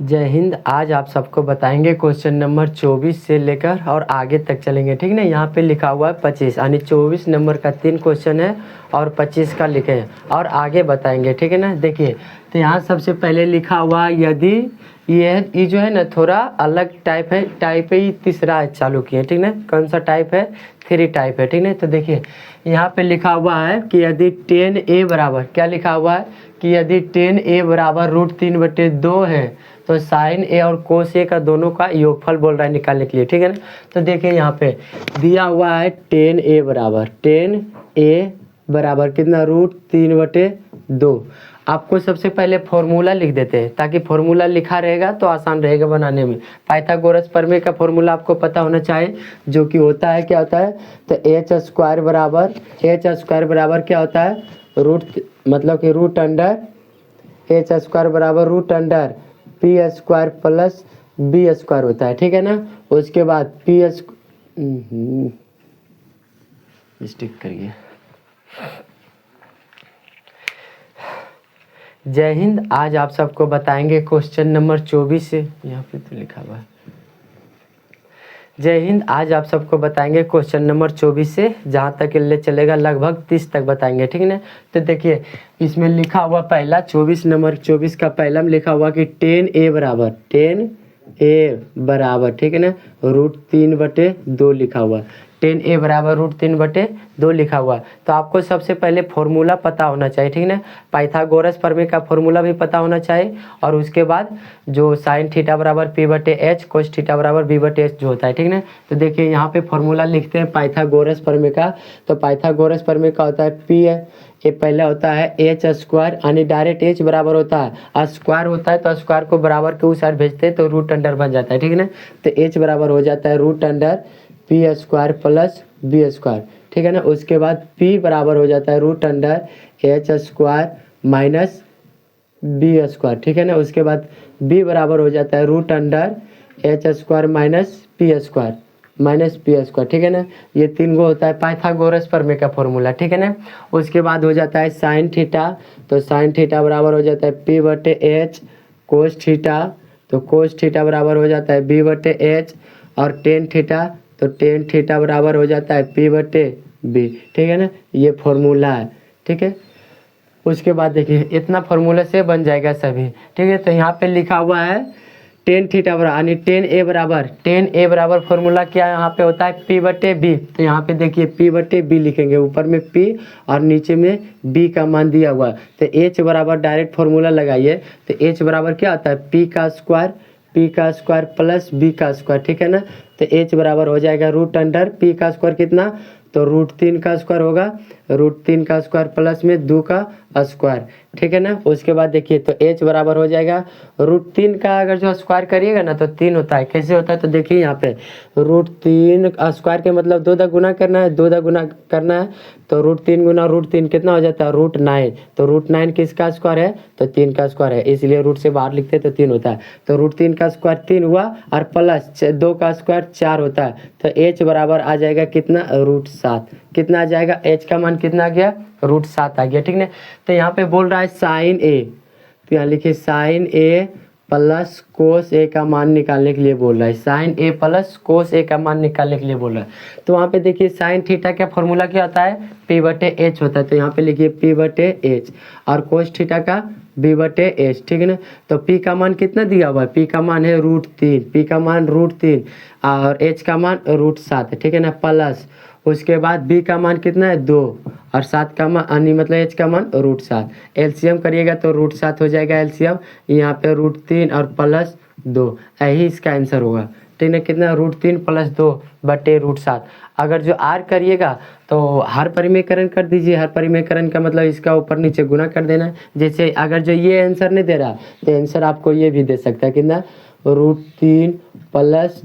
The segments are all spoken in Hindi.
जय हिंद। आज आप सबको बताएंगे क्वेश्चन नंबर 24 से लेकर और आगे तक चलेंगे, ठीक ना। यहाँ पे लिखा हुआ है 25, यानी 24 नंबर का 3 क्वेश्चन है और 25 का लिखे हैं और आगे बताएंगे, ठीक है ना। देखिए, तो यहाँ सबसे पहले लिखा हुआ यदि ये जो है ना थोड़ा अलग टाइप है, टाइप ही तीसरा है चालू किए, ठीक ना। कौन सा टाइप है? 3 टाइप है, ठीक ना। तो देखिए यहाँ पे लिखा हुआ है कि यदि 10a बराबर, क्या लिखा हुआ है कि यदि 10a बराबर √3/2 है तो साइन ए और कोस ए का दोनों का योगफल बोल रहा है निकालने के लिए, ठीक है ना। तो देखिए यहाँ पे दिया हुआ है 10a बराबर कितना, √3/2। आपको सबसे पहले फॉर्मूला लिख देते हैं ताकि फॉर्मूला लिखा रहेगा तो आसान रहेगा बनाने में। पाइथागोरस प्रमेय का फॉर्मूला आपको पता होना चाहिए, जो कि होता है, क्या होता है, तो h² बराबर क्या होता है, मतलब कि h² बराबर p² प्लस b² होता है, ठीक है ना। उसके बाद स्टिक करिए। जय हिंद। आज आप सबको बताएंगे क्वेश्चन नंबर 24 से, यहाँ पे तो लिखा हुआ है। जय हिंद। आज आप सबको बताएंगे क्वेश्चन नंबर 24 से जहाँ तक ले चलेगा लगभग 30 तक बताएंगे, ठीक है ना। तो देखिए इसमें लिखा हुआ पहला 24 का पहला में लिखा हुआ कि 10a बराबर, ठीक है ना, √3/2 लिखा हुआ। 10a बराबर √3/2 लिखा हुआ। तो आपको सबसे पहले फॉर्मूला पता होना चाहिए, ठीक है ना। पाइथागोरस प्रमेय का फॉर्मूला भी पता होना चाहिए और उसके बाद जो साइन थीटा बराबर p/h, कोस थीटा बराबर b/h जो होता है, ठीक है ना। तो देखिए यहाँ पे फॉर्मूला लिखते हैं पाइथागोरस प्रमेय का। तो पाइथागोरस प्रमेय का होता है p है, ये पहला होता है h², यानी डायरेक्ट h बराबर होता है, स्क्वायर होता है तो स्क्वायर को बराबर के उस साइड भेजते हैं तो √अंडर बन जाता है, ठीक है ना। तो h बराबर हो जाता है √p² प्लस b², ठीक है ना। उसके बाद p बराबर हो जाता है √h² माइनस b², ठीक है ना। उसके बाद b बराबर हो जाता है √h² माइनस p², ठीक है ना। ये 3 गो होता है पाइथागोरस प्रमेय का फॉर्मूला, ठीक है ना। उसके बाद हो जाता है साइन थीटा, तो साइन थीटा बराबर हो जाता है p/h, कोस थीटा, तो कोस थीटा बराबर हो जाता है b/h, और टेन थीटा, तो टेन थीटा बराबर हो जाता है p/b, ठीक है ना। ये फॉर्मूला है, ठीक है। उसके बाद देखिए इतना फॉर्मूला से बन जाएगा सभी, ठीक है। तो यहाँ पे लिखा हुआ है टेन थीटा बराबर, यानी 10a बराबर फॉर्मूला क्या यहाँ पे होता है, p/b। तो यहाँ पे देखिए p/b लिखेंगे, ऊपर में p और नीचे में b का मान दिया हुआ है। तो h बराबर डायरेक्ट फॉर्मूला लगाइए, तो h बराबर क्या होता है, p² प्लस b², ठीक है ना। तो h बराबर हो जाएगा √p² कितना, तो √3² होगा, √3² प्लस में 2 का स्क्वायर, ठीक है ना। उसके बाद देखिए तो h बराबर हो जाएगा √3 का अगर जो स्क्वायर करिएगा ना तो 3 होता है। कैसे होता है, तो देखिए यहाँ पे √3² के मतलब 2 दा गुना करना है, 2 दा गुना करना है, तो √3 गुना √3 कितना हो जाता है, √9। तो √9 किसका स्क्वायर है, तो 3 का स्क्वायर है, इसलिए रूट से बाहर लिखते हैं तो 3 होता है। तो √3 का स्क्वायर 3 हुआ और प्लस 2 का स्क्वायर 4 होता है। तो h बराबर आ जाएगा कितना, √7। कितना आ जाएगा, h का मान कितना आ गया, √7 आ गया, ठीक है। तो यहाँ पे बोल रहा है साइन ए, तो यहाँ लिखिए साइन ए प्लस कोस ए का मान निकालने के लिए बोल रहा है, साइन ए प्लस कोस ए का मान निकालने के लिए बोल रहा है। तो वहाँ पे देखिए साइन थीटा का फॉर्मूला क्या होता है, p/h होता है, तो यहाँ पे लिखिए p/h, और कोस थीटा का b/h, ठीक है ना। तो p का मान कितना दिया हुआ है, p का मान है √3, p का मान √3 और h का मान √7, ठीक है ना, प्लस उसके बाद b का मान कितना है 2 और 7 का मान, यानी मतलब h का मान √7। एलसीएम करिएगा तो √7 हो जाएगा एलसीएम, यहाँ पे √3 और प्लस 2, यही इसका आंसर होगा, ठीक है। कितना, √3 प्लस 2/√7। अगर जो r करिएगा तो हर परिमेयकरण कर दीजिए, हर परिमेयकरण का मतलब इसका ऊपर नीचे गुना कर देना है। जैसे अगर जो ये आंसर नहीं दे रहा तो आंसर आपको ये भी दे सकता है, कितना, √3 प्लस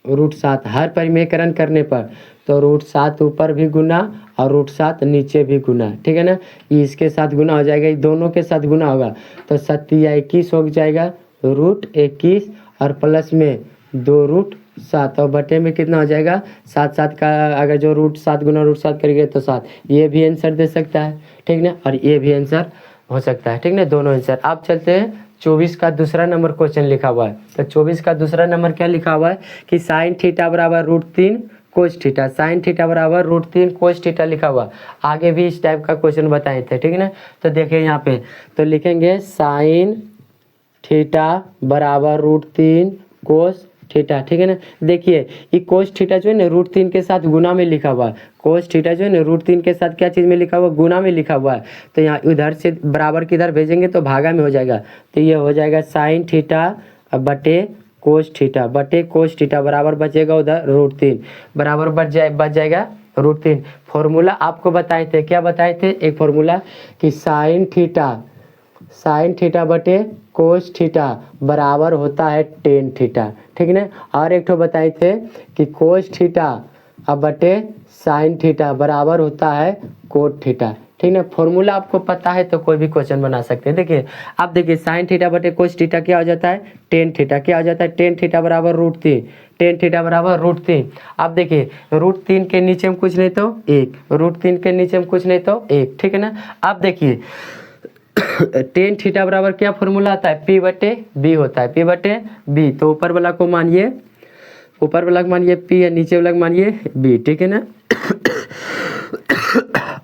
2/√7 हर परिमेयकरण करने पर, तो √7 ऊपर भी गुना और √7 नीचे भी गुना, ठीक है ना। ये इसके साथ गुना हो जाएगा, ये दोनों के साथ गुना होगा तो 7×21 हो जाएगा √21 और प्लस में 2√7 और बटे में कितना हो जाएगा 7 का, अगर जो √7 गुना √7 करेंगे तो 7, ये भी आंसर दे सकता है, ठीक ना। और ये भी आंसर हो सकता है, ठीक ना, दोनों आंसर। आप चलते हैं 24 का दूसरा नंबर क्वेश्चन लिखा हुआ है। तो 24 का दूसरा नंबर क्या लिखा हुआ है कि साइन थीटा बराबर √3 कोस थीटा, साइन थीटा बराबर √3 कोस थीटा लिखा हुआ। आगे भी इस टाइप का क्वेश्चन बताए थे, ठीक है ना। तो देखिए यहाँ पे तो लिखेंगे साइन थीटा बराबर √3 कोस थीटा, ठीक है ना। देखिए ये कोस थीटा जो है ना √3 के साथ गुना में लिखा हुआ है, कोस थीटा जो है ना √3 के साथ क्या चीज़ में लिखा हुआ, गुना में लिखा हुआ है। तो यहाँ उधर से बराबर किधर भेजेंगे तो भागा में हो जाएगा। तो ये हो जाएगा साइन थीटा बटे कोस थीटा बटे कोस थीटा बराबर बचेगा उधर √3 बराबर बच जाएगा √3। फॉर्मूला आपको बताए थे, क्या बताए थे, एक फॉर्मूला कि साइन थीटा बटे कोस थीटा बराबर होता है टेन थीटा, ठीक है। और एक तो बताए थे कि कोस थीटा अब बटे साइन थीटा बराबर होता है कोट थीटा, ठीक है। फॉर्मूला आपको पता है तो कोई भी क्वेश्चन बना सकते हैं। देखिए अब देखिए साइन थीटा बटे कोस थीटा क्या हो जाता है, टेन थीटा, क्या हो जाता है, टेन थीटा बराबर √3, टेन थीटा बराबर √3। अब देखिए √3 के नीचे में कुछ नहीं तो 1, √3 के नीचे में कुछ नहीं तो 1, ठीक है ना। अब देखिए टेन थीटा बराबर क्या फॉर्मूला आता है, P बटे B होता है, P बटे B। तो ऊपर वाला को मानिए, ऊपर वाला को मानिए P या नीचे वाला को मानिए B, ठीक है ना।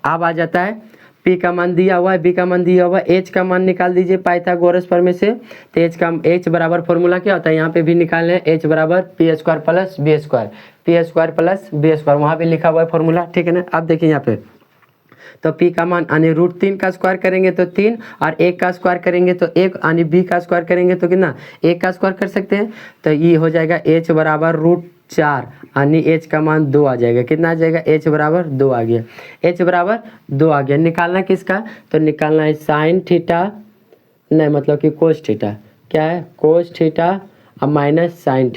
अब आ जाता है P का मान दिया हुआ है, B का मान दिया हुआ है, H का मान निकाल दीजिए पाइथागोरस प्रमेय से। तो H बराबर फॉर्मूला क्या होता है, यहाँ पे भी निकालना है, H बराबर P² plus B², P² plus B², वहाँ भी लिखा हुआ है फॉर्मूला, ठीक है ना। अब देखिए यहाँ पे तो P का मान यानी √3 का स्क्वायर करेंगे तो 3 और 1 का स्क्वायर करेंगे तो 1 यानी B का स्क्वायर करेंगे तो कितना, 1 का स्क्वायर कर सकते हैं। तो ये हो जाएगा H बराबर √4 यानी H का मान 2 आ जाएगा, कितना आ जाएगा, H बराबर 2 आ गया, H बराबर 2 आ गया। निकालना किसका, तो निकालना है साइन थीटा, नहीं मतलब कि कोस थीटा, क्या है कोस थीटा और माइनस साइन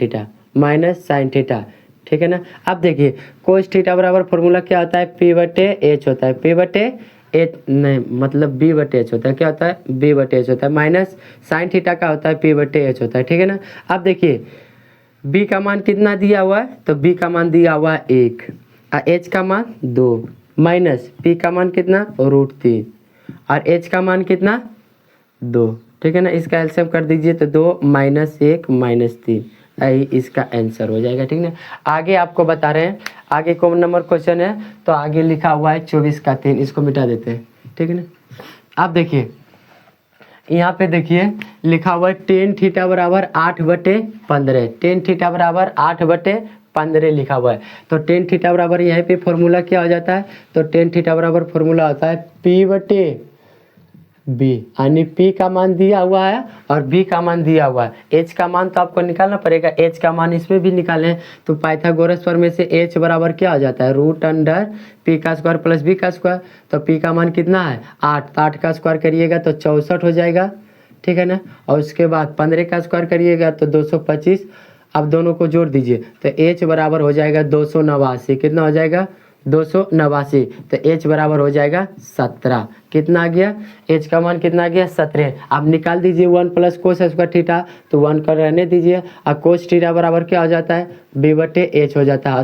थीटा, ठीक है ना। अब देखिए कोस थीटा बराबर फॉर्मूला क्या होता है, P बटे H होता है, P बटे H नहीं मतलब B बटे H होता है, क्या होता है, B बटे H होता है, माइनस साइन थीटा का होता है P बटे H होता है, ठीक है ना। अब देखिए B का मान कितना दिया हुआ है, तो B का मान दिया हुआ है 1 और H का मान 2 माइनस P का मान कितना √3 और H का मान कितना 2, ठीक है ना। इसका एलसीएम कर दीजिए तो 2 - 1 - 3, यही इसका आंसर हो जाएगा, ठीक है। आगे आपको बता रहे हैं, आगे कौन नंबर क्वेश्चन है, तो आगे लिखा हुआ है 24 का 3, इसको मिटा देते हैं, ठीक है ना। आप देखिए यहाँ पे देखिए लिखा हुआ है टेन थीटा बराबर 8/15, टेन थीटा बराबर 8/15 लिखा हुआ है। तो टेन थीटा बराबर यहाँ पे फॉर्मूला क्या हो जाता है, तो टेन थीटा बराबर फॉर्मूला होता है P बटे B, यानी P का मान दिया हुआ है और B का मान दिया हुआ है। H का मान तो आपको निकालना पड़ेगा, H का मान इसमें भी निकालें तो पाइथागोरस प्रमेय से H बराबर क्या हो जाता है, √P का स्क्वायर प्लस B का स्क्वायर। तो P का मान कितना है 8, तो 8 का स्क्वायर करिएगा तो 64 हो जाएगा, ठीक है ना। और उसके बाद 15 का स्क्वायर करिएगा तो 225। अब दोनों को जोड़ दीजिए तो H बराबर हो जाएगा 289, कितना हो जाएगा 289। तो H बराबर हो जाएगा 17, कितना आ गया, H का मान कितना आ गया 17। अब निकाल दीजिए 1 प्लस कोस स्क्वायर थीटा, तो 1 का रहने दीजिए और कोस थीटा बराबर क्या हो जाता है B बटे H हो जाता है,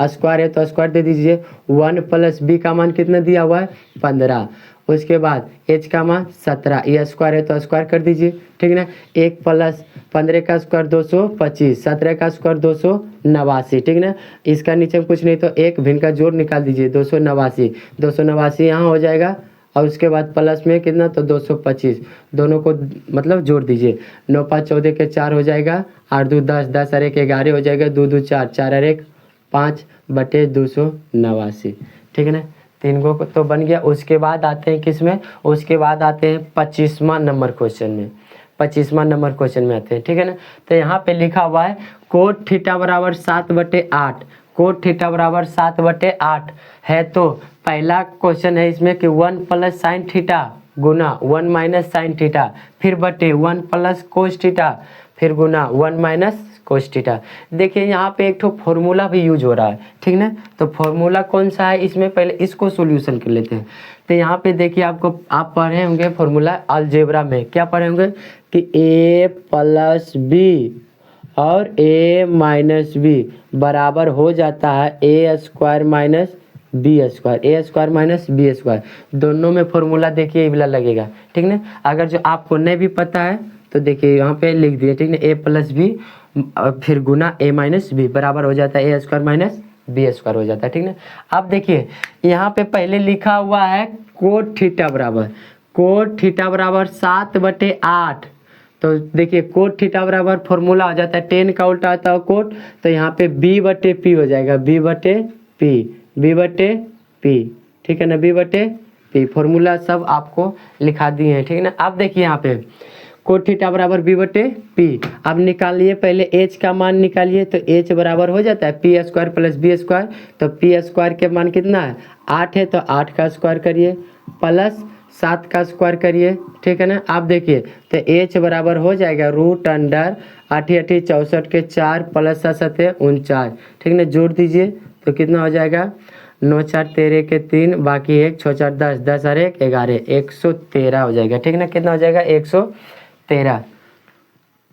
स्क्वायर है तो स्क्वायर दे दीजिए। 1 प्लस B का मान कितना दिया हुआ है 15, उसके बाद H का मान 17, ये स्क्वायर है तो स्क्वायर कर दीजिए, ठीक है ना। 1 प्लस 15 का स्क्वायर 225, 17 का स्क्वायर 289, ठीक है ना। इसका नीचे में कुछ नहीं तो एक भिन्न का जोड़ निकाल दीजिए 289 यहाँ हो जाएगा और उसके बाद प्लस में कितना तो 225, दोनों को मतलब जोड़ दीजिए। 9 5 14 के 4 हो जाएगा, 8 2 10, 10 और 1 11 हो जाएगा, 2 2 4, 4 और 1 5/289, ठीक है ना। 3 को तो बन गया। उसके बाद आते हैं किस में, उसके बाद आते हैं 25वां नंबर क्वेश्चन में, 25वां नंबर क्वेश्चन में आते हैं, ठीक है ना। तो यहाँ पे लिखा हुआ है कोट थीटा बराबर 7/8, कोट थीटा बराबर 7/8 है। तो पहला क्वेश्चन है इसमें कि 1 प्लस साइन थीटा गुना 1 माइनस साइन थीटा, फिर बटे 1 प्लस कोस थीटा, फिर गुना 1 माइनस कोस थीटा। देखिए यहाँ पे एक तो फॉर्मूला भी यूज हो रहा है, ठीक ना। तो फॉर्मूला कौन सा है इसमें, पहले इसको सॉल्यूशन कर लेते हैं। तो यहाँ पे देखिए आपको आप पढ़े होंगे फॉर्मूला अलजेब्रा में, क्या पढ़े होंगे कि a प्लस b और a माइनस b बराबर हो जाता है a² माइनस बी स्क्वायर, ए स्क्वायर माइनस बी स्क्वायर, दोनों में फॉर्मूला देखिए ये वाला लगेगा, ठीक ना। अगर जो आपको नहीं भी पता है तो देखिए यहाँ पे लिख दिए, ठीक ना, ए प्लस बी फिर गुना ए माइनस बी बराबर हो जाता है ए स्क्वायर माइनस बी स्क्वायर हो जाता है, ठीक ना। अब देखिए यहाँ पे पहले लिखा हुआ है कोट थीटा बराबर, कोट थीटा बराबर 7/8, तो देखिए कोट थीटा बराबर फॉर्मूला हो जाता है टेन का उल्टा आता है कोट, तो यहाँ पे b/p हो जाएगा, b/p, ठीक है ना, b/p फॉर्मूला सब आपको लिखा दिए हैं, ठीक है ना। अब देखिए यहाँ पे कोट थीटा बराबर b/p, अब निकालिए पहले h का मान निकालिए, तो h बराबर हो जाता है P square plus B square, तो पी स्क्वायर के मान कितना है 8 है, तो 8 का स्क्वायर करिए प्लस 7 का स्क्वायर करिए, ठीक है ना। आप देखिए तो h बराबर हो जाएगा रूट अंडर 8 8 64 के 4 प्लस 7 49, ठीक है ना, जोड़ दीजिए तो कितना हो जाएगा 9 4 13 के 3 बाकी 1 6 4 10 10 और 1 11 113 हो जाएगा, ठीक है ना। कितना हो जाएगा 113,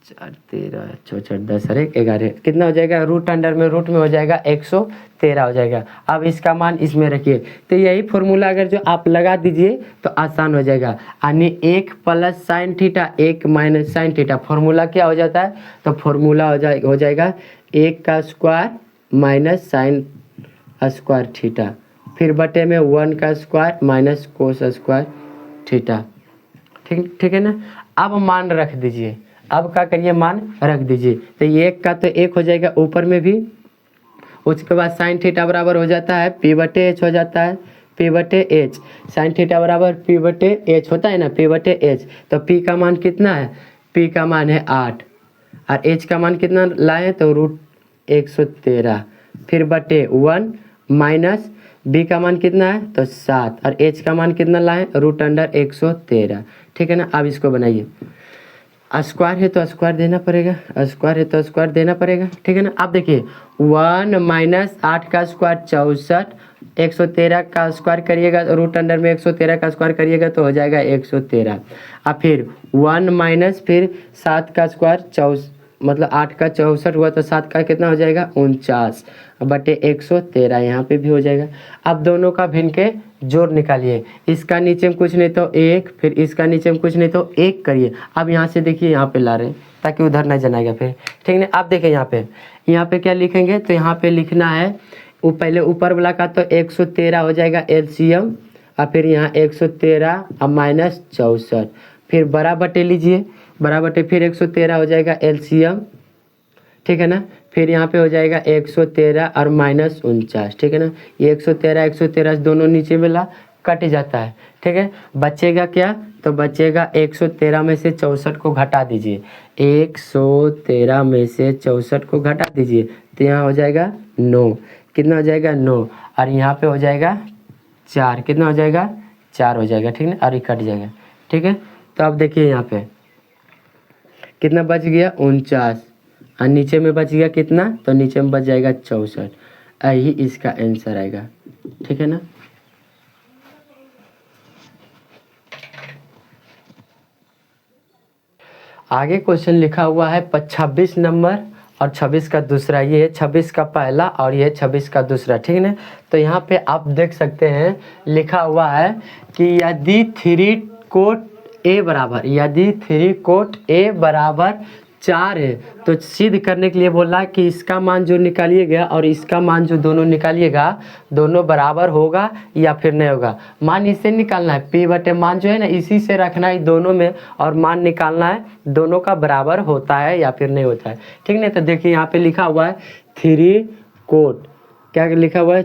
4 13 6 4 10 और 1 11 कितना हो जाएगा रूट अंडर में रूट में हो जाएगा 113 हो जाएगा। अब इसका मान इसमें रखिए, तो यही फॉर्मूला अगर जो आप लगा दीजिए तो आसान हो जाएगा, यानी 1 plus sine theta 1 minus sine theta, formula क्या हो जाता है, तो फॉर्मूला हो जाएगा 1 का square minus sine square theta, फिर बटे में 1 का square minus cos square theta, ठीक है ना। अब मान रख दीजिए, अब क्या करिए मान रख दीजिए, तो ये 1 का तो 1 हो जाएगा ऊपर में भी, उसके बाद साइन थीटा बराबर हो जाता है p/h हो जाता है, p/h साइन थीटा बराबर p/h होता है ना, p/h, तो p का मान कितना है, p का मान है 8 और h का मान कितना लाए तो रूट 113, फिर बटे 1 माइनस b का मान कितना है तो 7 और h का मान कितना लाए रूट अंडर 113, ठीक है ना। अब इसको बनाइए, स्क्वायर है तो स्क्वायर देना पड़ेगा, स्क्वायर है तो स्क्वायर देना पड़ेगा, ठीक है ना। अब देखिए 1 माइनस 8 का स्क्वायर 64, 113 का स्क्वायर करिएगा रूट अंडर में 113 का स्क्वायर करिएगा तो हो जाएगा 113, अब फिर 1 माइनस फिर 7 का स्क्वायर 64, मतलब 8 का 64 हुआ तो 7 का कितना हो जाएगा 49 बटे 113, यहाँ पे भी हो जाएगा। अब दोनों का भिन्न के जोड़ निकालिए, इसका नीचे में कुछ नहीं तो 1, फिर इसका नीचे में कुछ नहीं तो 1 करिए। अब यहाँ से देखिए यहाँ पे ला रहे हैं ताकि उधर नहीं जनाएगा फिर, ठीक है। अब देखिए यहाँ पे क्या लिखेंगे, तो यहाँ पे लिखना है वो पहले ऊपर वाला का तो 113 हो जाएगा एलसीएम, और फिर यहाँ 113 और माइनस 64, फिर बड़ा बटे लीजिए, बड़ा बटे फिर 113 हो जाएगा एलसीएम, ठीक है ना, फिर यहाँ पे हो जाएगा 113 और माइनस 49, ठीक है ना। ये 113 दोनों नीचे में ला कट जाता है, ठीक है। बचेगा क्या, तो बचेगा 113 में से 64 को घटा दीजिए, 113 में से 64 को घटा दीजिए तो यहाँ हो जाएगा 9, कितना हो जाएगा 9, और यहाँ पे हो जाएगा 4, कितना हो जाएगा 4 हो जाएगा, ठीक है, और ये कट जाएगा, ठीक है। तो अब देखिए यहाँ पे कितना बच गया 49, और नीचे में बच गया कितना, तो नीचे में बच जाएगा 64, यही इसका आंसर आएगा, ठीक है ना। आगे क्वेश्चन लिखा हुआ है 26 नंबर और 26 का दूसरा, ये है 26 का पहला और ये 26 का दूसरा, ठीक है ना। तो यहाँ पे आप देख सकते हैं लिखा हुआ है कि यदि 3 कोट ए बराबर, यदि 3 कोट ए बराबर 4 है तो सिद्ध करने के लिए बोला कि इसका मान जो निकालिएगा और इसका मान जो दोनों निकालिएगा दोनों बराबर होगा या फिर नहीं होगा। मान इससे निकालना है, p बटे मान जो है ना इसी से रखना है दोनों में, और मान निकालना है दोनों का बराबर होता है या फिर नहीं होता है, ठीक नहीं। तो देखिए यहाँ पे लिखा हुआ है 3 कोट, क्या लिखा हुआ है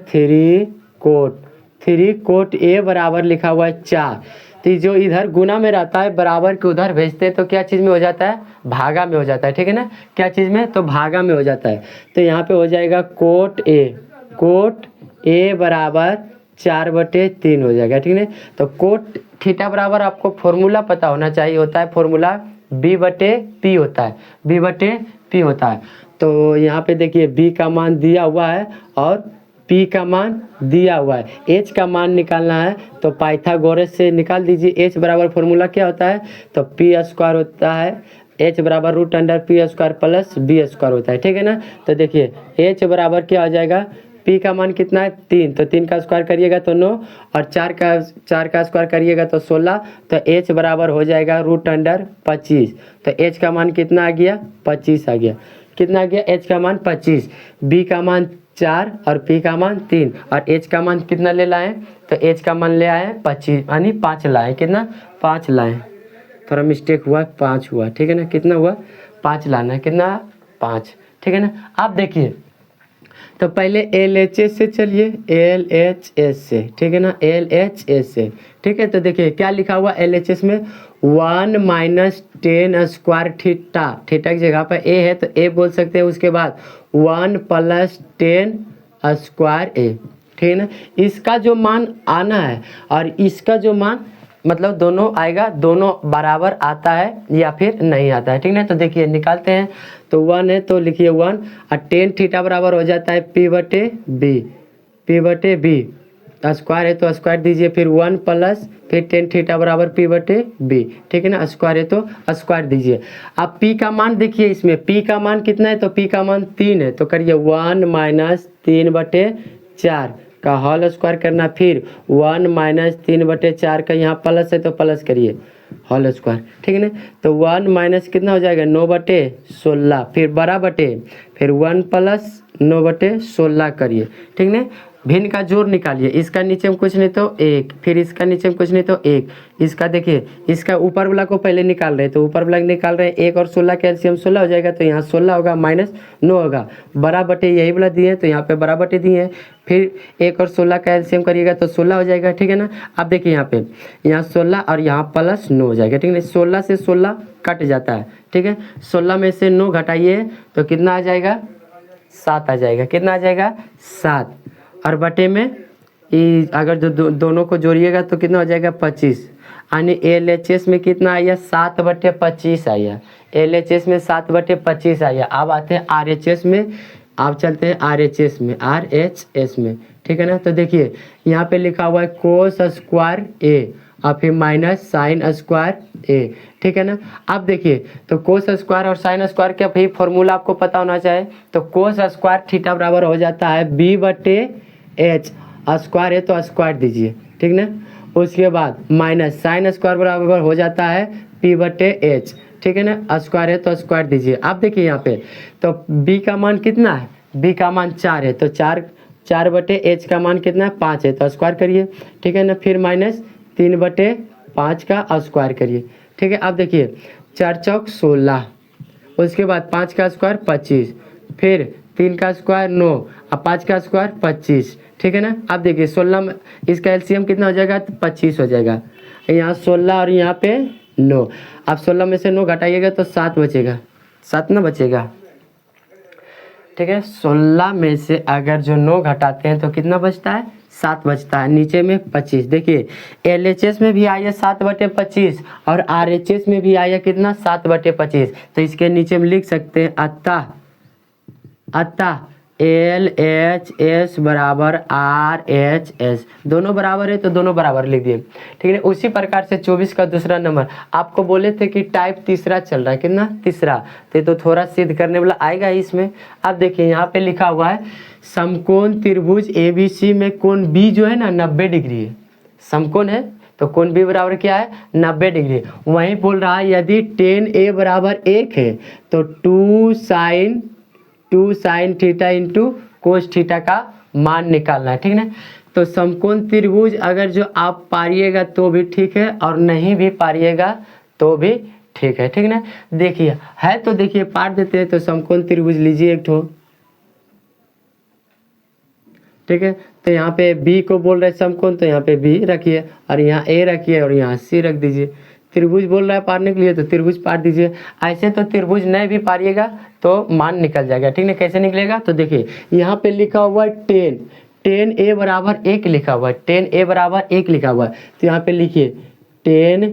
3 कोट ए बराबर लिखा हुआ है 4, तो जो इधर गुना में रहता है बराबर के उधर भेजते हैं तो क्या चीज़ में हो जाता है, भागा में हो जाता है, ठीक है ना। क्या चीज़ में, तो भागा में हो जाता है। तो यहाँ पे हो जाएगा कोट ए बराबर 4/3 हो जाएगा, ठीक है। तो कोट थीटा बराबर आपको फॉर्मूला पता होना चाहिए, होता है फॉर्मूला b/p होता है, b/p होता है। तो यहाँ पे देखिए b का मान दिया हुआ है और p का मान दिया हुआ है, h का मान निकालना है तो पाइथागोरस से निकाल दीजिए। h बराबर फॉर्मूला क्या होता है, तो p स्क्वायर होता है, h बराबर root under p square plus b square होता है, ठीक है ना। तो देखिए h बराबर क्या हो जाएगा पी का मान कितना है 3, तो 3 का स्क्वायर करिएगा तो 9 और 4 का स्क्वायर करिएगा तो 16, तो एच बराबर हो जाएगा √25। तो एच का मान कितना आ गया 25 आ गया। कितना आ गया एच का मान 25, बी का मान 4 और पी का मान 3 और एच का मान कितना ले लाए, तो एच का मान ले आए 25 यानी 5 लाए। कितना 5 लाए, थोड़ा मिस्टेक हुआ 5 हुआ, ठीक है ना। कितना हुआ 5 लाना है, कितना 5, ठीक है ना। आप देखिए तो पहले LHS से चलिए, LHS से, ठीक है ना, LHS से, ठीक है। तो देखिए क्या लिखा हुआ LHS में 1 - 10 स्क्वायर थीटा, थीटा की जगह पर ए है तो ए बोल सकते हैं। उसके बाद 1 + 10 स्क्वायर ए, ठीक है ना। इसका जो मान आना है और इसका जो मान मतलब दोनों आएगा, दोनों बराबर आता है या फिर नहीं आता है, ठीक है। तो देखिए निकालते हैं, तो 1 है तो लिखिए 1 और 10 थीटा बराबर हो जाता है P/B, P/B स्क्वायर है तो स्क्वायर दीजिए, फिर 1 प्लस फिर 10 थीटा बराबर P/B, ठीक है ना। स्क्वायर है तो स्क्वायर दीजिए। अब P का मान देखिए, इसमें P का मान कितना है, तो P का मान 3 है तो करिए 1 - 3/4 का होल स्क्वायर करना, फिर 1 - 3/4 का यहाँ प्लस है तो प्लस करिए होल स्क्वायर, ठीक है ना। तो 1 माइनस कितना हो जाएगा 9/16, फिर बड़ा बटे फिर 1 + 9/16 करिए, ठीक है ना। भिन्न का जोड़ निकालिए, इसका नीचे में कुछ नहीं तो 1, फिर इसका नीचे में कुछ नहीं तो 1, इसका देखिए इसका ऊपर वाला को पहले निकाल रहे हैं तो ऊपर वाला निकाल रहे हैं 1 और 16 का एलसीएम 16 हो जाएगा, तो यहाँ 16 होगा -9 होगा, बड़ा बटे यही वाला दिए तो यहाँ पे बड़ा बटे दिए हैं, फिर 1 और 16 का एलसीएम करिएगा तो 16 हो जाएगा, ठीक है ना। अब देखिए यहाँ 16 और यहाँ +9 हो जाएगा, ठीक है। 16 से 16 कट जाता है, ठीक है। 16 में से 9 घटाइए तो कितना आ जाएगा 7 आ जाएगा, कितना आ जाएगा 7, और बटे में अगर जो दोनों को जोड़िएगा तो कितना हो जाएगा 25, यानी LHS में कितना आया 7/25 आया, LHS में 7/25 आया। अब आते हैं RHS में, आप चलते हैं RHS में, RHS में, ठीक है ना। तो देखिए यहाँ पे लिखा हुआ है कोस स्क्वायर ए और फिर माइनस साइन स्क्वायर ए, ठीक है ना। अब देखिए तो कोस स्क्वायर और साइन स्क्वायर का भी फॉर्मूला आपको पता होना चाहिए, तो कोस स्क्वायर थीटा बराबर हो जाता है B/H, स्क्वायर है तो स्क्वायर दीजिए, ठीक ना। उसके बाद माइनस साइन स्क्वायर बराबर हो जाता है P/H, ठीक है ना, स्क्वायर है तो स्क्वायर दीजिए। अब देखिए यहाँ पे तो B का मान कितना है, B का मान 4 है तो 4/H का मान कितना है 5 है तो स्क्वायर करिए, ठीक है ना। फिर -3/5 का स्क्वायर करिए, ठीक है। अब देखिए 4 चौक 16, उसके बाद 5 का स्क्वायर 25, फिर 3 का स्क्वायर 9 और 5 का स्क्वायर 25, ठीक है ना। अब देखिए 16 में इसका एलसीएम कितना हो जाएगा तो 25 हो जाएगा, यहाँ 16 और यहाँ पे 9, अब 16 में से 9 घटाइएगा तो 7 बचेगा, 7 ना बचेगा, ठीक है। 16 में से अगर जो 9 घटाते हैं तो कितना बचता है 7 बचता है, नीचे में 25। देखिए LHS में भी आया 7/25 और RHS में भी आया कितना 7/25, तो इसके नीचे में लिख सकते हैं अतः LHS बराबर RHS, दोनों बराबर है तो दोनों बराबर लिख दिए, ठीक है। उसी प्रकार से 24 का दूसरा नंबर आपको बोले थे कि टाइप तीसरा चल रहा है, कितना तीसरा, तो थोड़ा सिद्ध करने वाला आएगा इसमें। अब देखिए यहाँ पे लिखा हुआ है समकोण त्रिभुज ABC में कोण B जो है ना 90 डिग्री है, समकोण है तो कोण B बराबर क्या है 90 डिग्री। वहीं बोल रहा है यदि tan A बराबर 1 है तो 2 sin theta into cos theta का मान निकालना है, ठीक है ना। तो समकोण त्रिभुज अगर जो आप पारिएगा तो भी ठीक है और नहीं भी पारिएगा तो भी ठीक है, ठीक है ना। देखिए है तो देखिए पार देते हैं, तो समकोण त्रिभुज लीजिए एक ठो, ठीक है। तो यहाँ पे B को बोल रहे समकोण तो यहाँ पे B रखिए और यहाँ A रखिए और यहाँ C रख दीजिए। त्रिभुज बोल रहा है पारने के लिए तो त्रिभुज पार दीजिए, ऐसे तो त्रिभुज नहीं भी पारिएगा तो मान निकल जाएगा, ठीक है। कैसे निकलेगा तो देखिए यहाँ पे लिखा हुआ है tan A बराबर 1 लिखा हुआ है, tan A बराबर 1 लिखा हुआ है, तो यहाँ पे लिखिए tan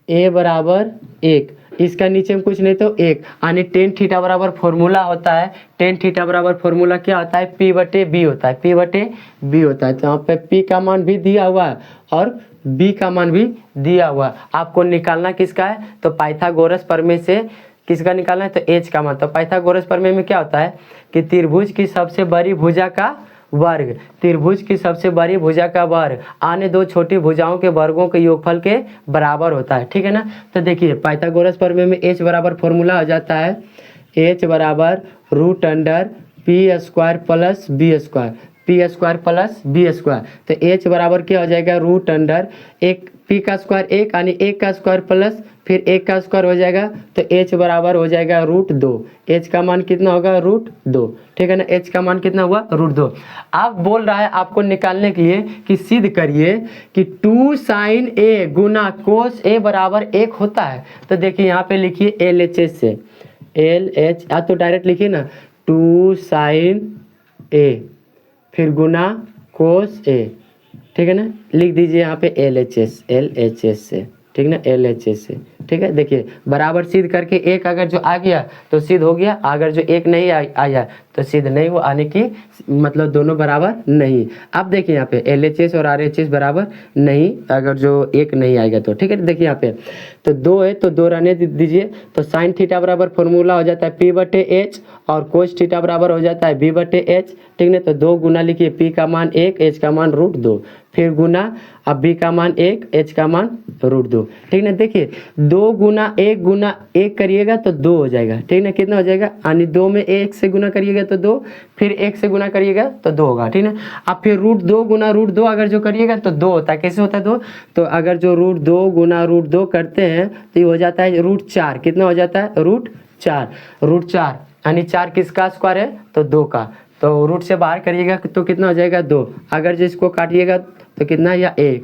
A बराबर 1, इसका नीचे में कुछ नहीं तो 1, यानी tan थीटा बराबर फॉर्मूला होता है, tan थीटा बराबर फॉर्मूला क्या होता है P/B होता है, P/B होता है। तो यहाँ पे P का मान भी दिया हुआ है और B का मान भी दिया हुआ है, आपको निकालना किसका है तो पाइथागोरस प्रमेय से किसका निकालना है, तो एच का मान। तो पाइथागोरस प्रमेय में क्या होता है कि त्रिभुज की सबसे बड़ी भुजा का वर्ग, त्रिभुज की सबसे बड़ी भुजा का वर्ग अन्य दो छोटी भुजाओं के वर्गों के योगफल के बराबर होता है, ठीक है ना। तो देखिए पाइथागोरस प्रमेय में एच बराबर फॉर्मूला हो जाता है एच बराबर root under P square plus B square, P square plus B square. तो एच बराबर क्या हो जाएगा रूट अंडर एक पी का स्क्वायर एक यानी एक का स्क्वायर प्लस फिर एक का स्क्वायर हो जाएगा, तो एच बराबर हो जाएगा रूट 2। एच का मान कितना होगा रूट 2, ठीक है ना। एच का मान कितना हुआ रूट 2। आप बोल रहा है आपको निकालने के लिए कि सिद्ध करिए कि 2 साइन ए गुना कोस ए बराबर 1 होता है। तो देखिए यहाँ पे लिखिए एल एच एस से एल एच तो डायरेक्ट लिखिए ना 2 साइन ए फिर गुना कोस ए, ठीक है ना। लिख दीजिए यहाँ पे एल एच एस से, ठीक है ना, एल एच एस से, ठीक है। देखिए बराबर सिद्ध करके एक अगर जो आ गया तो सिद्ध हो गया, अगर जो एक नहीं आया तो सिद्ध नहीं, वो आने की मतलब दोनों बराबर नहीं। अब देखिए यहाँ पे एल एच एस और आर एच एस बराबर नहीं, अगर जो एक नहीं आएगा तो, ठीक है। देखिए यहाँ पे तो 2 है तो 2 रहने दीजिए। तो साइन थीटा बराबर फॉर्मूला हो जाता है पी बटे एच और कोस थीटा बराबर हो जाता है बी बटे एच, ठीक है। तो 2 गुना लिखिए पी का मान 1 एच का मान रूट 2 फिर गुना अब बी का मान 1 एच का मान रूट 2, ठीक है ना। देखिए 2 गुना 1 करिएगा तो 2 हो जाएगा, ठीक है ना। कितना हो जाएगा यानी 2 में 1 से गुना करिएगा तो 2 फिर 1 से गुना करिएगा तो 2 होगा, ठीक है ना। अब फिर रूट 2 गुना रूट 2 अगर जो करिएगा तो 2 होता है। कैसे होता है 2, तो अगर जो रूट 2 गुना रूट 2 करते हैं तो ये हो जाता है रूट 4। कितना हो जाता है रूट 4, रूट 4 यानी 4 किसका स्क्वायर है तो 2 का। तो रूट से बाहर करिएगा तो कितना हो जाएगा 2, अगर जो इसको काटिएगा तो कितना या 1।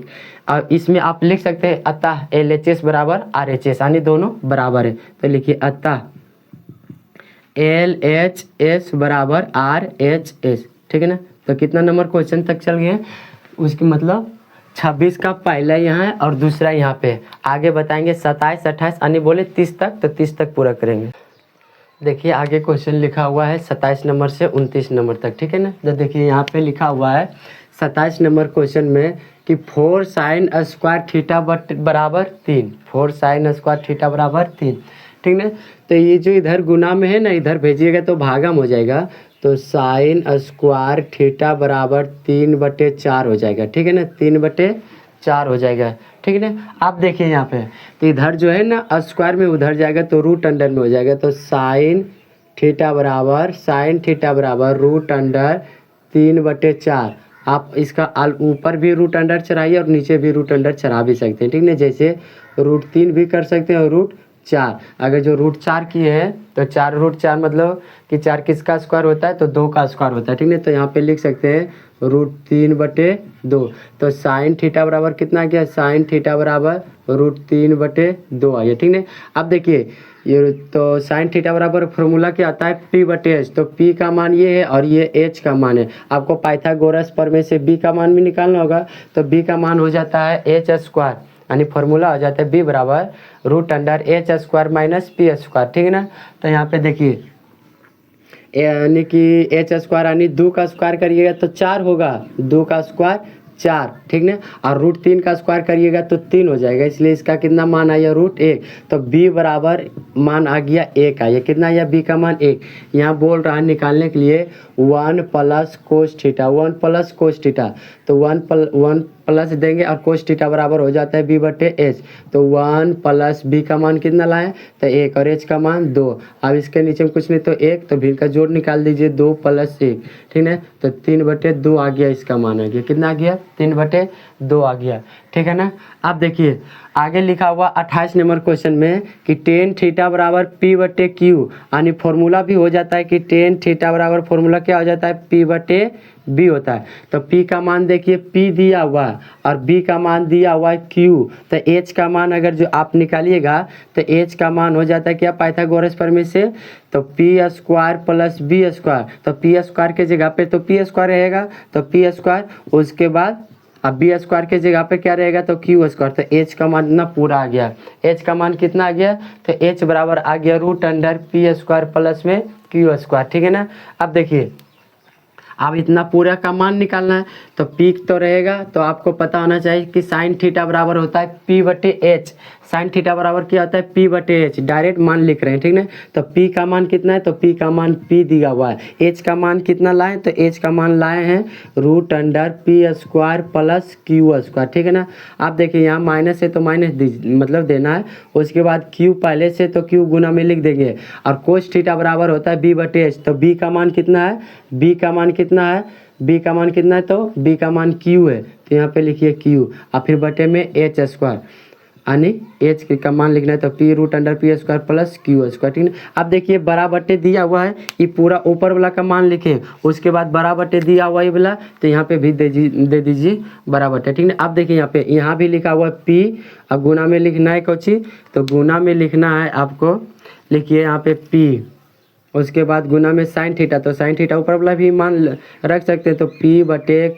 और इसमें आप लिख सकते हैं अतः एल एच एस बराबर आर एच एस यानी दोनों बराबर है। तो लिखिए अतः एल एच एस बराबर आर एच एस, ठीक है ना। तो कितना नंबर क्वेश्चन तक चल गए हैं, उसकी मतलब 26 का पहला यहाँ है और दूसरा यहाँ पे। आगे बताएंगे 27 28 यानी बोले 30 तक, तो 30 तक पूरा करेंगे। देखिए आगे क्वेश्चन लिखा हुआ है 27 नंबर से 29 नंबर तक, ठीक है ना। तो देखिए यहाँ पे लिखा हुआ है 27 नंबर क्वेश्चन में कि 4 साइन स्क्वायर थीटा बराबर 3, 4 साइन स्क्वायर थीटा बराबर 3, ठीक है। तो ये जो इधर गुना में है ना, इधर भेजिएगा तो भागम हो जाएगा। तो साइन स्क्वायर थीटा बराबर 3/4 हो जाएगा, ठीक है ना, 3/4 हो जाएगा, ठीक है ना। आप देखिए यहाँ पे तो इधर जो है ना स्क्वायर में उधर जाएगा तो रूट अंडर में हो जाएगा। तो साइन थीटा बराबर रूट अंडर 3/4। आप इसका ऊपर भी रूट अंडर चढ़ाइए और नीचे भी रूट अंडर चढ़ा भी सकते हैं, ठीक है। जैसे रूट 3 भी कर सकते हैं और रूट 4। अगर जो रूट 4 किए हैं तो 4 रूट 4 मतलब कि 4 किसका स्क्वायर होता है तो 2 का स्क्वायर होता है, ठीक है। तो यहाँ पे लिख सकते हैं रूट 3/2। तो साइन थीटा बराबर कितना आ गया, साइन थीटा बराबर रूट 3/2 आ गया, ठीक है। अब देखिए ये तो साइन थीटा बराबर फॉर्मूला क्या आता है p/h। तो p का मान ये है और ये h का मान है। आपको पाइथागोरस प्रमेय से b का मान भी निकालना होगा। तो b का मान हो जाता है h स्क्वायर यानी फॉर्मूला हो जाता है b बराबर root under h square minus p square, ठीक है ना। तो यहाँ पे देखिए यानी कि h स्क्वायर यानी 2 का स्क्वायर करिएगा तो 4 होगा, 2 का स्क्वायर 4, ठीक ना। और रूट 3 का स्क्वायर करिएगा तो 3 हो जाएगा, इसलिए इसका कितना मान आया रूट 1। तो b बराबर मान आ गया 1 आया, कितना आया b का मान 1। यहाँ बोल रहा है निकालने के लिए 1 plus cos theta, 1 plus cos theta. तो 1 प्लस देंगे और कोस थीटा बराबर हो जाता है b/h। तो 1 प्लस b का मान कितना लाए तो 1 और h का मान 2। अब इसके नीचे में कुछ नहीं तो 1, तो भी का जोड़ निकाल दीजिए 2 + 1, ठीक है। तो 3/2 आ गया, इसका मान आ गया कितना आ गया 3/2 आ गया, ठीक है ना। अब देखिए आगे लिखा हुआ 28 नंबर क्वेश्चन में कि टेन थीटा बराबर p/q यानी फॉर्मूला भी हो जाता है कि टेन थीटा बराबर फॉर्मूला क्या हो जाता है p/b होता है। तो p का मान देखिए p दिया हुआ है और b का मान दिया हुआ है q। तो h का मान अगर जो आप निकालिएगा तो h का मान हो जाता है क्या पाइथागोरस प्रमेय से, तो p square plus b square. तो p स्क्वायर के जगह पे तो p स्क्वायर रहेगा तो p स्क्वायर, उसके बाद अब बी स्क्वायर के जगह पे क्या रहेगा तो क्यू स्क्वायर। तो एच का मान इतना पूरा आ गया, एच का मान कितना आ गया तो एच बराबर आ गया root under P square plus में क्यू स्क्वायर, ठीक है ना। अब देखिए अब इतना पूरा का मान निकालना है तो पी तो रहेगा, तो आपको पता होना चाहिए कि साइन थीटा बराबर होता है p/h। साइन थीटा बराबर क्या होता है पी बटे एच, डायरेक्ट मान लिख रहे हैं, ठीक ना। तो पी का मान कितना है, तो पी का मान पी दिया हुआ है। एच का मान कितना लाए, तो एच का मान लाए हैं root under P square plus Q square, ठीक है ना। आप देखिए यहाँ माइनस है तो माइनस मतलब देना है, उसके बाद क्यू पहले से तो क्यू गुना में लिख देंगे, और कोस थीटा बराबर होता है बी बटे एच। तो बी का मान कितना है, बी का मान कितना है, बी का मान कितना है, तो बी का मान क्यू है, तो यहाँ पे लिखिए क्यू, और फिर बटे में एच स्क्वायर, यानी एच का मान लिखना है तो P root under P square plus Q square, ठीक है। अब देखिए बड़ा बटे दिया हुआ है, ये पूरा ऊपर वाला का मान लिखे, उसके बाद बड़ा बटे दिया हुआ है वाला, तो यहाँ पे भी दे दीजिए बड़ा बटे, ठीक है। अब देखिए यहाँ भी लिखा हुआ है पी, अब गुना में लिखना है कुछ, तो गुना में लिखना है आपको, लिखिए यहाँ पे पी, उसके बाद गुना में साइन थीटा, तो साइन थीटा ऊपर वाला भी मान रख सकते हैं, तो पी बटे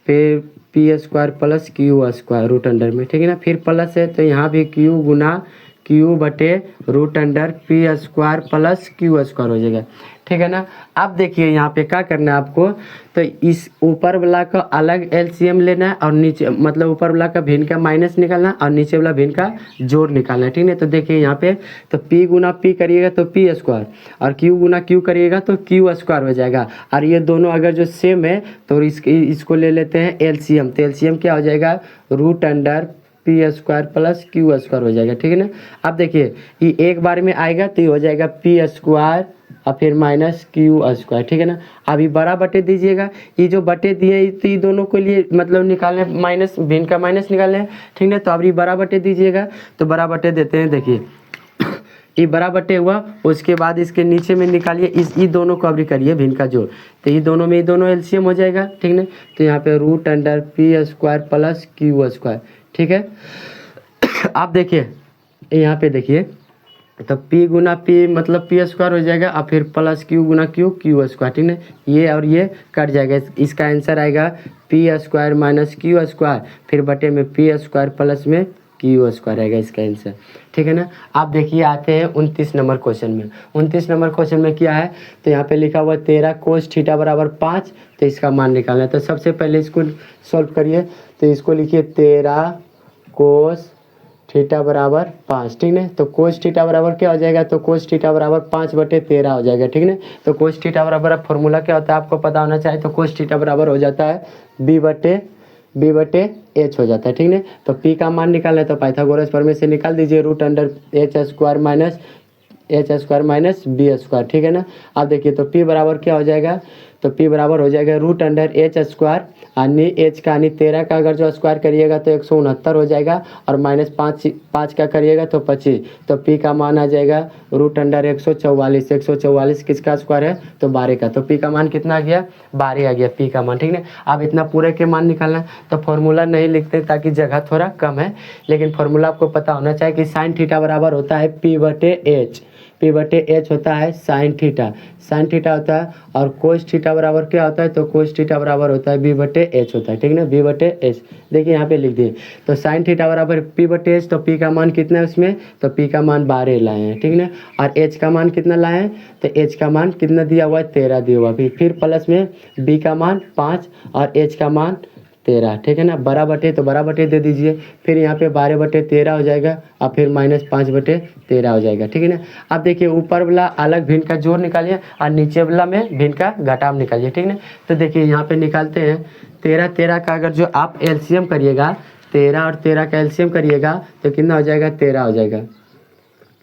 फिर P square plus Q square root under में, ठीक है ना। फिर प्लस है तो यहाँ भी क्यू गुना क्यू बटे root under P square plus Q square हो जाएगा, ठीक है ना। अब देखिए यहाँ पे क्या करना है आपको, तो इस ऊपर वाला का अलग एलसीएम लेना है, और नीचे मतलब ऊपर वाला का भिन्न का माइनस निकालना है, और नीचे वाला भिन्न का जोड़ निकालना है, ठीक है। तो देखिए यहाँ पे तो पी गुना पी करिएगा तो पी स्क्वायर, और क्यू गुना क्यू करिएगा तो क्यू स्क्वायर हो जाएगा, और ये दोनों अगर जो सेम है तो इसको ले लेते हैं एलसीएम, तो एलसीएम क्या हो जाएगा root under P square plus Q square हो जाएगा, ठीक है ना। अब देखिए ये एक बार में आएगा तो ये हो जाएगा पी स्क्वायर और फिर माइनस क्यू स्क्वायर, ठीक है ना। अभी बड़ा बटे दीजिएगा, ये जो बटे दिए तो ये दोनों के लिए मतलब निकालने माइनस भिन्न का माइनस निकालने, ठीक है। तो अभी बड़ा बटे दीजिएगा, तो बड़ा बटे देते हैं, देखिए ये बड़ा बटे हुआ, उसके बाद इसके नीचे में निकालिए ये दोनों को अभी करिए भिन्न का जोड़, तो ये दोनों एलसीएम हो जाएगा, ठीक है। तो यहाँ पे root under P square plus Q square, ठीक है। आप देखिए यहाँ पे देखिए, तो p गुना p मतलब पी स्क्वायर हो जाएगा, और फिर प्लस क्यू गुना क्यू क्यू स्क्वायर, ठीक है। ये और ये कट जाएगा, इसका आंसर आएगा P square minus Q square, फिर बटे में पी स्क्वायर प्लस में क्यू स्क्वायर आएगा इसका आंसर, ठीक है ना। आप देखिए आते हैं 29 नंबर क्वेश्चन में। 29 नंबर क्वेश्चन में क्या है, तो यहाँ पे लिखा हुआ 13 कोस थीटा बराबर 5, तो इसका मान निकालना है। तो सबसे पहले इसको सॉल्व करिए, तो इसको लिखिए 13 कोस थीटा बराबर 5, ठीक है। तो कोस थीटा बराबर क्या हो जाएगा, तो कोस थीटा बराबर 5 बटे 13 हो जाएगा, ठीक है। तो कोस थीटा बराबर फॉर्मूला क्या होता है आपको पता होना चाहिए, तो कोस थीटा बराबर हो जाता है बी बटे एच हो जाता है, ठीक है। तो पी का मान निकालना है, तो पाइथागोरस प्रमेय से निकाल दीजिए root under H square minus B square, ठीक है ना। अब देखिए तो पी बराबर क्या हो जाएगा, तो पी बराबर हो जाएगा रूट अंडर एच स्क्वायर, यानी एच का यानी 13 का अगर जो स्क्वायर करिएगा तो 169 हो जाएगा, और माइनस 5 का करिएगा तो 25, तो पी का मान आ जाएगा रूट अंडर 144 किसका स्क्वायर है, तो 12 का, तो पी का मान कितना आ गया 12 आ गया पी का मान, ठीक है। अब इतना पूरे के मान निकालना है, तो फॉर्मूला नहीं लिखते ताकि जगह थोड़ा कम है, लेकिन फॉर्मूला आपको पता होना चाहिए कि साइन थीटा बराबर होता है पी बटे एच होता है साइन थीटा होता है, और कोस थीटा बराबर क्या होता है, तो कोस थीटा बराबर होता है बी बटे एच होता है, ठीक है ना, बी बटे एच। देखिए यहाँ पे लिख दिए, तो साइन थीटा बराबर पी बटे एच, तो पी का मान कितना है उसमें, तो पी का मान 12 लाए हैं, ठीक है ना, और एच का मान कितना लाए हैं, तो एच का मान कितना दिया हुआ है 13 दिया हुआ, फिर प्लस में बी का मान 5 और एच का मान 13, ठीक है ना। बड़ा बटे तो बड़ा बटे दे दीजिए, फिर यहाँ पे 12 बटे 13 हो जाएगा, और फिर माइनस 5 बटे 13 हो जाएगा, ठीक है ना। अब देखिए ऊपर वाला अलग भिन्न का जोड़ निकालिए, और नीचे वाला में भिन्न का घटाव निकालिए, ठीक है ना। तो देखिए यहाँ पे निकालते हैं 13 का अगर जो आप एलसीएम करिएगा, 13 और 13 का एलसीएम करिएगा तो कितना हो जाएगा 13 हो जाएगा,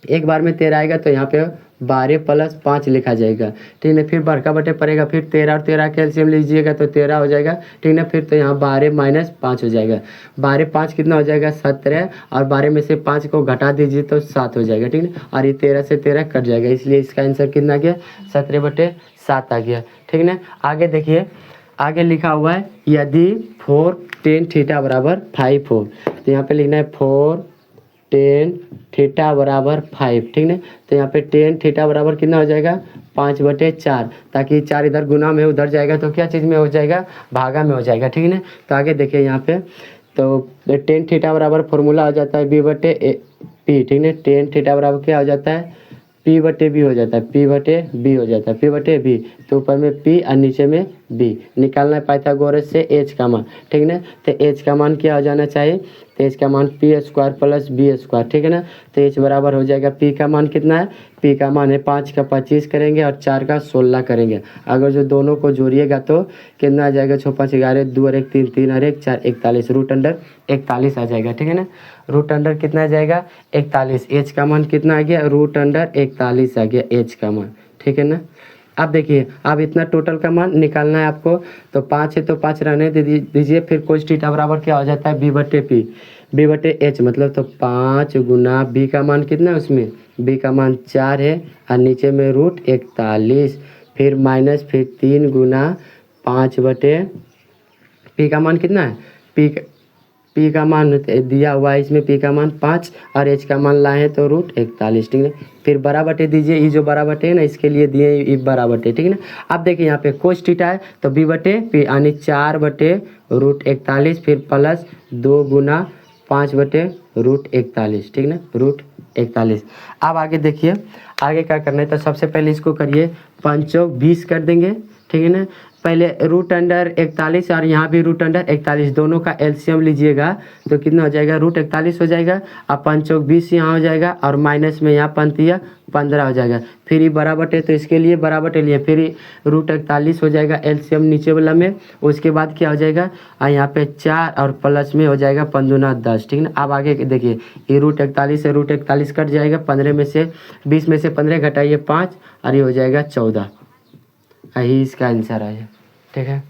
एक बार में 13 आएगा, तो यहाँ पे 12 प्लस 5 लिखा जाएगा, ठीक है। फिर बड़का बटे पड़ेगा, फिर 13 और 13 का एलसीएम लीजिएगा तो 13 हो जाएगा, ठीक है। फिर तो यहाँ 12 माइनस 5 हो जाएगा, 12 5 कितना हो जाएगा 17, और 12 में से 5 को घटा दीजिए तो 7 हो जाएगा, ठीक है। और ये 13 से 13 कट जाएगा, इसलिए इसका आंसर कितना आ गया 17 बटे 7 आ गया, ठीक है ना। आगे देखिए, आगे लिखा हुआ है यदि 4 tan थीटा बराबर 5 हो, तो यहाँ पे लिखना है 4 tan थीटा बराबर 5, ठीक है। तो यहाँ पे tan थीटा बराबर कितना हो जाएगा 5 बटे 4, ताकि 4 इधर गुना में उधर जाएगा तो क्या चीज़ में हो जाएगा भागा में हो जाएगा, ठीक है ना। तो आगे देखिए यहाँ पे, तो tan थीटा बराबर फॉर्मूला हो जाता है बी बटे पी, ठीक है। tan थीटा बराबर क्या हो जाता है पी बटे बी हो जाता है, पी बटे बी हो जाता है, पी बटे बी, तो ऊपर में पी और नीचे में बी, निकालना है पाइथागोरस से एच का मान, ठीक है ना। तो एच का मान क्या हो जाना चाहिए, तो एच का मान P square plus B square, ठीक है ना। तो एच बराबर हो जाएगा, पी का मान कितना है, पी का मान है 5 का 25 करेंगे और 4 का 16 करेंगे। अगर जो दोनों को जोड़िएगा तो कितना आ जाएगा, 6 5 11 2 और 1 3 3 और 1 4 41 रूट अंडर 41 आ जाएगा, ठीक है ना। रूट अंडर कितना आ जाएगा 41, एच का मान कितना आ गया, रूट अंडर 41 आ गया एच का मान, ठीक है ना। अब देखिए अब इतना टोटल का मान निकालना है आपको, तो 5 है तो 5 रहने दीजिए, फिर कोस थीटा बराबर क्या हो जाता है, बी बटे पी, बी बटे एच, मतलब तो 5 गुना बी का मान कितना है उसमें, बी का मान 4 है और नीचे में रूट 41, फिर माइनस फिर 3 गुना 5 बटे पी का मान कितना है, पी का मान दिया हुआ है इसमें, पी का मान 5 और एच का मान लाए हैं तो रूट 41, ठीक है। फिर बड़ा बटे दीजिए, ये जो बड़ा बटे है ना इसके लिए दिए ये बड़ा बटे, ठीक है ना। अब देखिए यहाँ पे कोस थीटा है तो बी बटे पी यानी 4 बटे रूट 41, फिर प्लस 2 गुना 5 बटे रूट 41, ठीक है ना, रूट 41। अब आगे देखिए आगे क्या करना है, तो सबसे पहले इसको करिए 5 चौक 20 कर देंगे, ठीक है ना। पहले रूट अंडर 41 और यहाँ भी रूट अंडर 41 दोनों का एलसीएम लीजिएगा तो कितना हो जाएगा, रूट 41 हो जाएगा। अब 5 चौक 20 यहाँ हो जाएगा और माइनस में यहाँ पंतिया 15 हो जाएगा, फिर ये बराबर है तो इसके लिए बराबर लिए, फिर रूट 41 हो जाएगा एलसीएम नीचे वाला में। उसके बाद क्या हो जाएगा, यहाँ पे 4 और प्लस में हो जाएगा 5 दूना 10, ठीक है ना। अब आगे देखिए ये रूट 41 से रूट 41 कट जाएगा, 15 में से 20 में से 15 घटाइए 5 और ये हो जाएगा 14, यही इसका आंसर है, ठीक है।